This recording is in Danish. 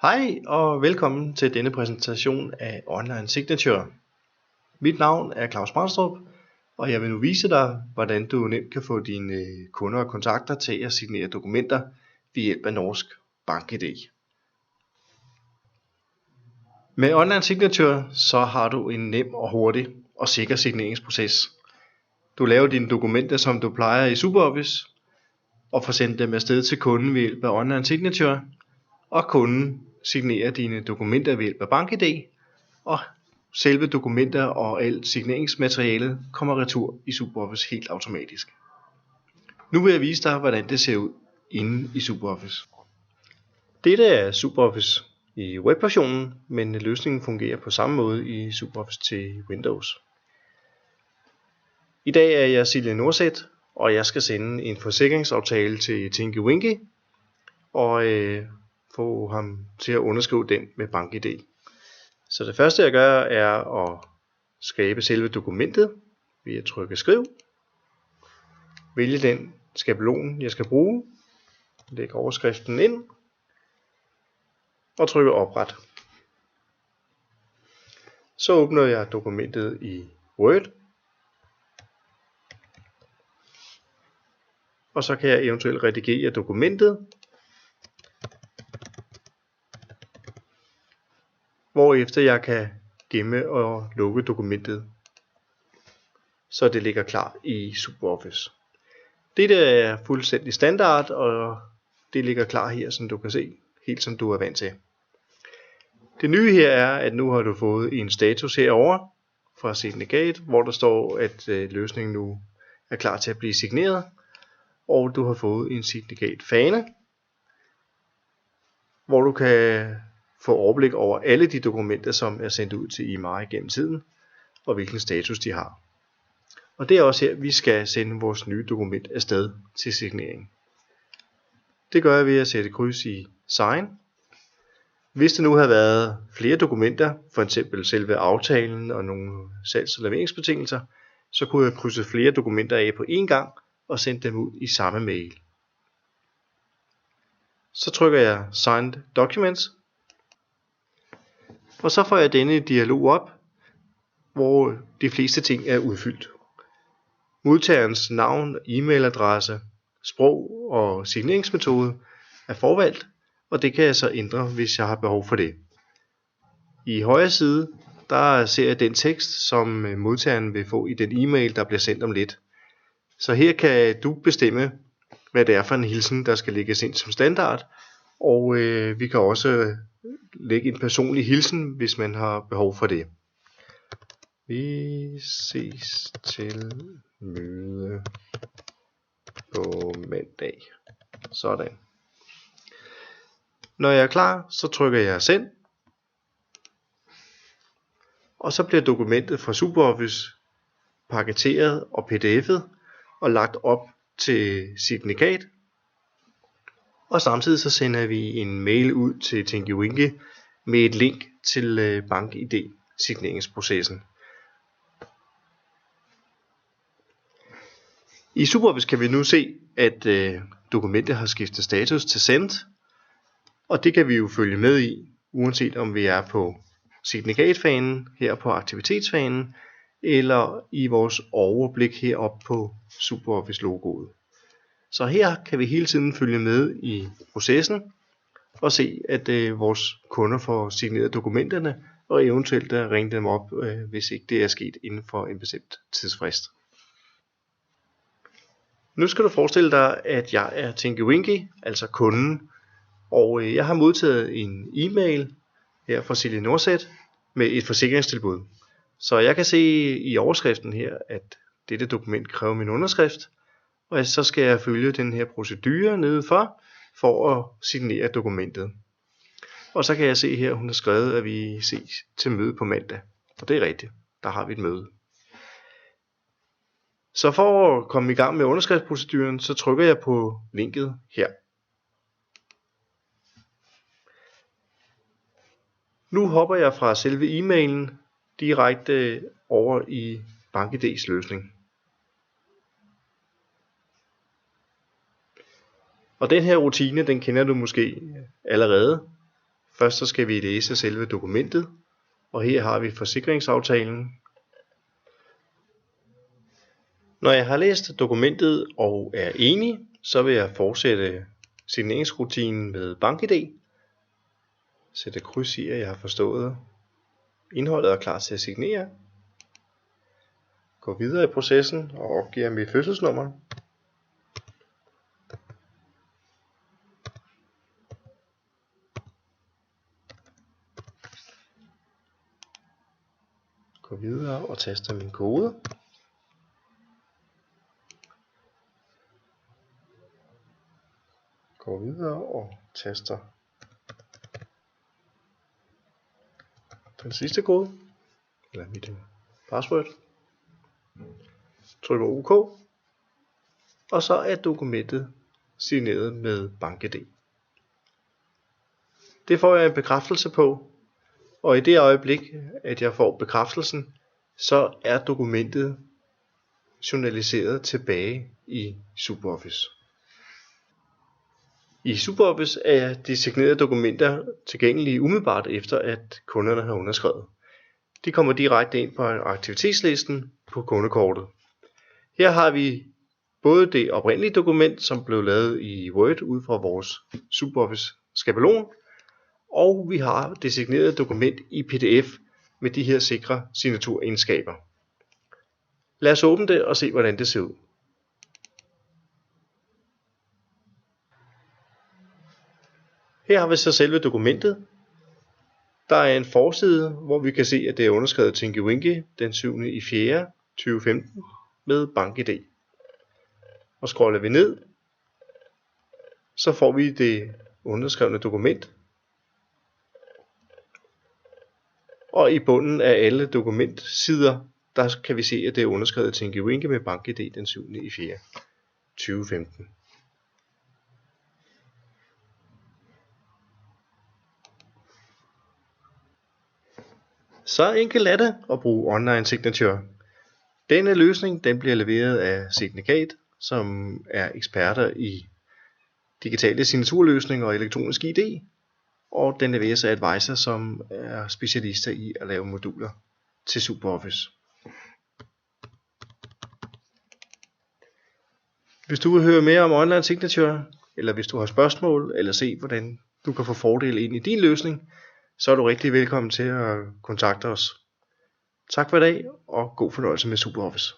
Hej og velkommen til denne præsentation af Online Signature. Mit navn er Claus Brandstrup, og jeg vil nu vise dig, hvordan du nemt kan få dine kunder og kontakter til at signere dokumenter ved hjælp af Norsk BankID. Med Online Signature så har du en nem og hurtig og sikker signeringsproces. Du laver dine dokumenter, som du plejer i SuperOffice, og får sendt dem afsted til kunden ved hjælp af Online Signature, og kunden signerer dine dokumenter ved hjælp af BankID, og selve dokumenter og alt signeringsmaterialet kommer retur i SuperOffice helt automatisk. Nu vil jeg vise dig, hvordan det ser ud inde i SuperOffice. Dette er SuperOffice i webversionen, men løsningen fungerer på samme måde i SuperOffice til Windows. I dag er jeg Silje Nordseth, og jeg skal sende en forsikringsaftale til Tinky Winky, og få ham til at underskrive den med BankID. Så det første jeg gør er at skabe selve dokumentet ved at trykke skriv, vælge den skabelon jeg skal bruge, lægge overskriften ind og trykke opret. Så åbner jeg dokumentet i Word, og så kan jeg eventuelt redigere dokumentet, hvorefter jeg kan gemme og lukke dokumentet, så det ligger klar i SuperOffice. Dette er fuldstændig standard, og det ligger klar her, som du kan se, helt som du er vant til. Det nye her er, at nu har du fået en status herover fra Signicat, hvor der står, at løsningen nu er klar til at blive signeret, og du har fået en Signicat fane, hvor du kan få overblik over alle de dokumenter, som er sendt ud til IMAI gennem tiden, og hvilken status de har. Og det er også her, vi skal sende vores nye dokument afsted til signering. Det gør jeg ved at sætte kryds i Sign. Hvis der nu havde været flere dokumenter, f.eks. selve aftalen og nogle salgs- og leveringsbetingelser, så kunne jeg krydse flere dokumenter af på én gang og sende dem ud i samme mail. Så trykker jeg Signed Documents, og så får jeg denne dialog op, hvor de fleste ting er udfyldt. Modtagerens navn, e-mailadresse, sprog og signeringsmetode er forvalgt, og det kan jeg så ændre, hvis jeg har behov for det. I højre side, der ser jeg den tekst, som modtageren vil få i den e-mail, der bliver sendt om lidt. Så her kan du bestemme, hvad det er for en hilsen, der skal lægges ind som standard, og vi kan også lægge en personlig hilsen, hvis man har behov for det. Vi ses til møde på mandag. Sådan. Når jeg er klar, så trykker jeg send. Og så bliver dokumentet fra SuperOffice paketeret og pdf'et og lagt op til Signicat. Og samtidig så sender vi en mail ud til Tinky Winky med et link til BankID signeringsprocessen. I SuperOffice kan vi nu se, at dokumentet har skiftet status til Sent, og det kan vi jo følge med i, uanset om vi er på Signicat-fanen, her på aktivitetsfanen, eller i vores overblik heroppe på SuperOffice-logoet. Så her kan vi hele tiden følge med i processen og se, at vores kunder får signeret dokumenterne, og eventuelt ringe dem op, hvis ikke det er sket inden for en bestemt tidsfrist. Nu skal du forestille dig, at jeg er Tinky Winky, altså kunden, og jeg har modtaget en e-mail her fra Silje Nordseth med et forsikringstilbud. Så jeg kan se i overskriften her, at dette dokument kræver min underskrift, og så skal jeg følge den her procedure nedenfor for at signere dokumentet. Og så kan jeg se her, hun har skrevet, at vi ses til møde på mandag. Og det er rigtigt, der har vi et møde. Så for at komme i gang med underskriftsproceduren, så trykker jeg på linket her. Nu hopper jeg fra selve e-mailen direkte over i BankID's løsning. Og den her rutine, den kender du måske allerede, Først så skal vi læse selve dokumentet, og her har vi forsikringsaftalen. Når jeg har læst dokumentet og er enig, så vil jeg fortsætte signeringsrutinen med BankID. Sætte kryds i, at jeg har forstået indholdet og er klar til at signere. Gå videre i processen og opgiver mit fødselsnummer. Gå videre og taster min kode. Gå videre og taster den sidste kode, eller mit password. Trykker OK, og så er dokumentet signeret med BankID. Det får jeg en bekræftelse på, og i det øjeblik, at jeg får bekræftelsen, så er dokumentet journaliseret tilbage i SuperOffice. I SuperOffice er de signerede dokumenter tilgængelige umiddelbart efter, at kunderne har underskrevet. De kommer direkte ind på aktivitetslisten på kundekortet. Her har vi både det oprindelige dokument, som blev lavet i Word ud fra vores SuperOffice skabelon, og vi har det signerede dokument i PDF med de her sikre signaturegenskaber. Lad os åbne det og se, hvordan det ser ud. Her har vi så selve dokumentet. Der er en forside, hvor vi kan se, at det er underskrevet Tinky Winky den 7.4.2015 med BankID. Og scroller vi ned, så får vi det underskrevne dokument. Og i bunden af alle dokumentsider, der kan vi se, at det er underskrevet Tinky Winky med BankID den 7.4.2015. Så enkelt er det at bruge online signature. Denne løsning bliver leveret af Signicat, som er eksperter i digitale signaturløsninger og elektronisk ID, og den leveres af Advisor, som er specialister i at lave moduler til SuperOffice. Hvis du vil høre mere om online signature, eller hvis du har spørgsmål, eller se hvordan du kan få fordele ind i din løsning, så er du rigtig velkommen til at kontakte os. Tak for i dag, og god fornøjelse med SuperOffice.